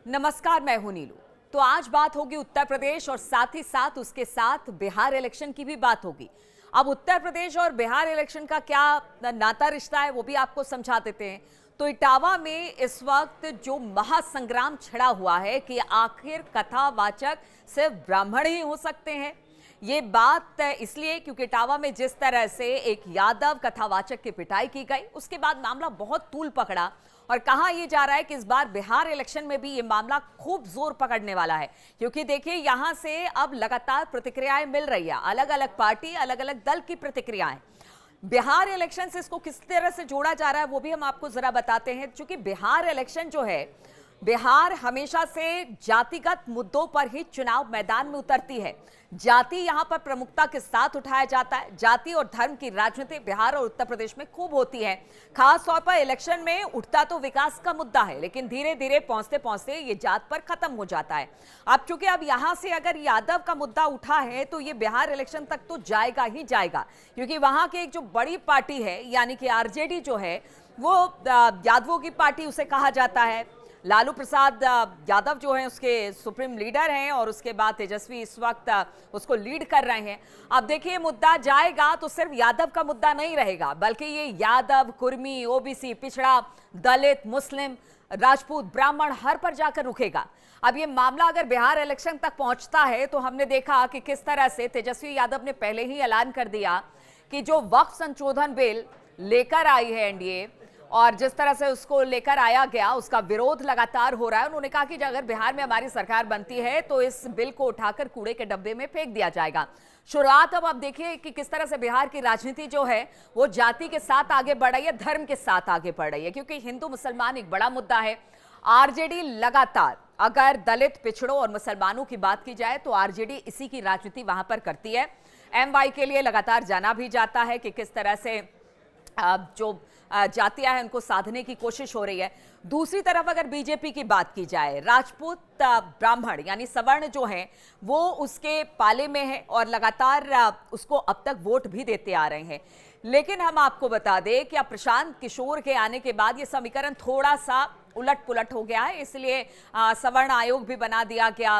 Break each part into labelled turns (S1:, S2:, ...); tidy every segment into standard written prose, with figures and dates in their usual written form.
S1: नमस्कार, मैं हूं नीलू। तो आज बात होगी उत्तर प्रदेश और साथ ही साथ उसके साथ बिहार इलेक्शन की भी बात होगी। अब उत्तर प्रदेश और बिहार इलेक्शन का क्या नाता रिश्ता है वो भी आपको समझा देते हैं। तो इटावा में इस वक्त जो महासंग्राम छिड़ा हुआ है कि आखिर कथावाचक सिर्फ ब्राह्मण ही हो सकते हैं। ये बात इसलिए क्योंकि इटावा में जिस तरह से एक यादव कथावाचक की पिटाई की गई, उसके बाद मामला बहुत तूल पकड़ा और कहा यह जा रहा है कि इस बार बिहार इलेक्शन में भी ये मामला खूब जोर पकड़ने वाला है। क्योंकि देखिए, यहां से अब लगातार प्रतिक्रियाएं मिल रही है, अलग अलग पार्टी, अलग अलग दल की प्रतिक्रियाएं। बिहार इलेक्शन से इसको किस तरह से जोड़ा जा रहा है वो भी हम आपको जरा बताते हैं। क्योंकि बिहार इलेक्शन जो है, बिहार हमेशा से जातिगत मुद्दों पर ही चुनाव मैदान में उतरती है। जाति यहां पर प्रमुखता के साथ उठाया जाता है। जाति और धर्म की राजनीति बिहार और उत्तर प्रदेश में खूब होती है। खास तौर पर इलेक्शन में उठता तो विकास का मुद्दा है, लेकिन धीरे धीरे पहुंचते पहुंचते ये जात पर खत्म हो जाता है। अब चूंकि अब यहां से अगर यादव का मुद्दा उठा है तो ये बिहार इलेक्शन तक तो जाएगा ही जाएगा। क्योंकि वहां की एक जो बड़ी पार्टी है, यानी कि आरजेडी जो है, वो यादवों की पार्टी उसे कहा जाता है। लालू प्रसाद यादव जो है उसके सुप्रीम लीडर हैं और उसके बाद तेजस्वी इस वक्त उसको लीड कर रहे हैं। अब देखिए, मुद्दा जाएगा तो सिर्फ यादव का मुद्दा नहीं रहेगा, बल्कि ये यादव, कुर्मी, ओबीसी, पिछड़ा, दलित, मुस्लिम, राजपूत, ब्राह्मण हर पर जाकर रुकेगा। अब ये मामला अगर बिहार इलेक्शन तक पहुंचता है तो हमने देखा कि किस तरह से तेजस्वी यादव ने पहले ही ऐलान कर दिया कि जो वक्फ संशोधन बिल लेकर आई है एनडीए और जिस तरह से उसको लेकर आया गया, उसका विरोध लगातार हो रहा है। उन्होंने कहा कि अगर बिहार में हमारी सरकार बनती है तो इस बिल को उठाकर कूड़े के डब्बे में फेंक दिया जाएगा। शुरुआत अब देखिए कि किस तरह से बिहार की राजनीति जो है वो जाति के साथ आगे बढ़ रही है, धर्म के साथ आगे बढ़ रही है। क्योंकि हिंदू मुसलमान एक बड़ा मुद्दा है। आरजेडी लगातार, अगर दलित, पिछड़ों और मुसलमानों की बात की जाए तो आरजेडी इसी की राजनीति वहां पर करती है। एमवाई के लिए लगातार जाना भी जाता है कि किस तरह से जो जातियां हैं उनको साधने की कोशिश हो रही है। दूसरी तरफ अगर बीजेपी की बात की जाए, राजपूत ब्राह्मण यानी सवर्ण जो हैं वो उसके पाले में है और लगातार उसको अब तक वोट भी देते आ रहे हैं। लेकिन हम आपको बता दें कि अब प्रशांत किशोर के आने के बाद ये समीकरण थोड़ा सा उलट पुलट हो गया है। इसलिए सवर्ण आयोग भी बना दिया गया।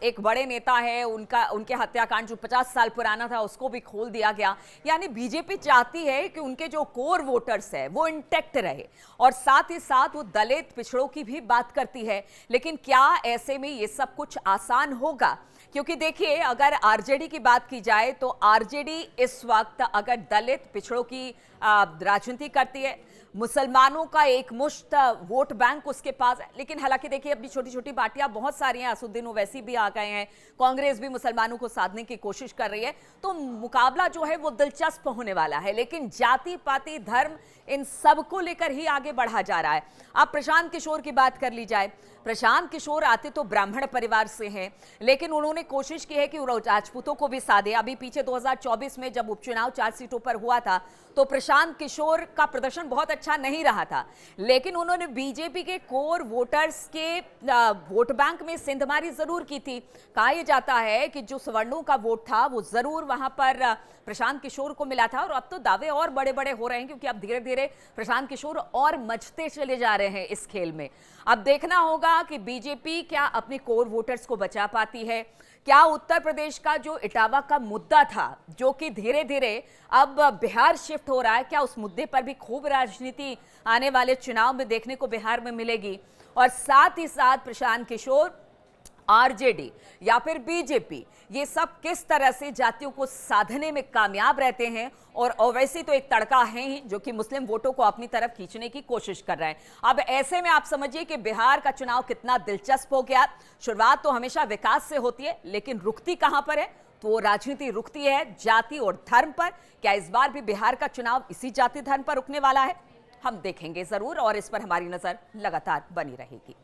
S1: एक बड़े नेता है, उनके हत्याकांड जो 50 साल पुराना था उसको भी खोल दिया गया। यानी बीजेपी चाहती है कि उनके जो कोर वोटर्स है वो इंटैक्ट रहे और साथ ही साथ वो दलित, पिछड़ों की भी बात करती है। लेकिन क्या ऐसे में ये सब कुछ आसान होगा? क्योंकि देखिए, अगर आरजेडी की बात की जाए तो आरजेडी इस वक्त अगर दलित, पिछड़ों की राजनीति करती है, मुसलमानों का एक मुश्त वोट बैंक उसके पास है। लेकिन हालांकि देखिए, अपनी छोटी छोटी पार्टियां बहुत सारी हैं, असुद्दीन ओवैसी भी आ गए हैं, कांग्रेस भी मुसलमानों को साधने की कोशिश कर रही है। तो मुकाबला जो है वो दिलचस्प होने वाला है। लेकिन जाति पाति, धर्म, इन सबको लेकर ही आगे बढ़ा जा रहा है। अब प्रशांत किशोर की बात कर ली जाए। प्रशांत किशोर आते तो ब्राह्मण परिवार से हैं, लेकिन उन्होंने कोशिश की है कि राजपूतों को भी साधे। अभी पीछे 2024 में जब उपचुनाव 4 सीटों पर हुआ था तो प्रशांत किशोर का प्रदर्शन बहुत अच्छा नहीं रहा था, लेकिन उन्होंने बीजेपी के कोर वोटर्स के वोट बैंक में सेंधमारी जरूर की थी। कहा यह जाता है कि जो सवर्णों का वोट था वो जरूर वहां पर प्रशांत किशोर को मिला था। और अब तो दावे और बड़े बड़े हो रहे हैं, क्योंकि अब धीरे धीरे प्रशांत किशोर और मचते चले जा रहे हैं इस खेल में। अब देखना होगा कि बीजेपी क्या अपने कोर वोटर्स को बचा पाती है। क्या उत्तर प्रदेश का जो इटावा का मुद्दा था, जो कि धीरे धीरे अब बिहार शिफ्ट हो रहा है, क्या उस मुद्दे पर भी खूब राजनीति आने वाले चुनाव में देखने को बिहार में मिलेगी? और साथ ही साथ प्रशांत किशोर, आरजेडी या फिर बीजेपी, ये सब किस तरह से जातियों को साधने में कामयाब रहते हैं? और ओवैसी तो एक तड़का है ही जो कि मुस्लिम वोटों को अपनी तरफ खींचने की कोशिश कर रहे हैं। अब ऐसे में आप समझिए कि बिहार का चुनाव कितना दिलचस्प हो गया। शुरुआत तो हमेशा विकास से होती है, लेकिन रुकती कहां पर है? तो राजनीति रुकती है जाति और धर्म पर। क्या इस बार भी बिहार का चुनाव इसी जाति धर्म पर रुकने वाला है? हम देखेंगे जरूर और इस पर हमारी नजर लगातार बनी रहेगी।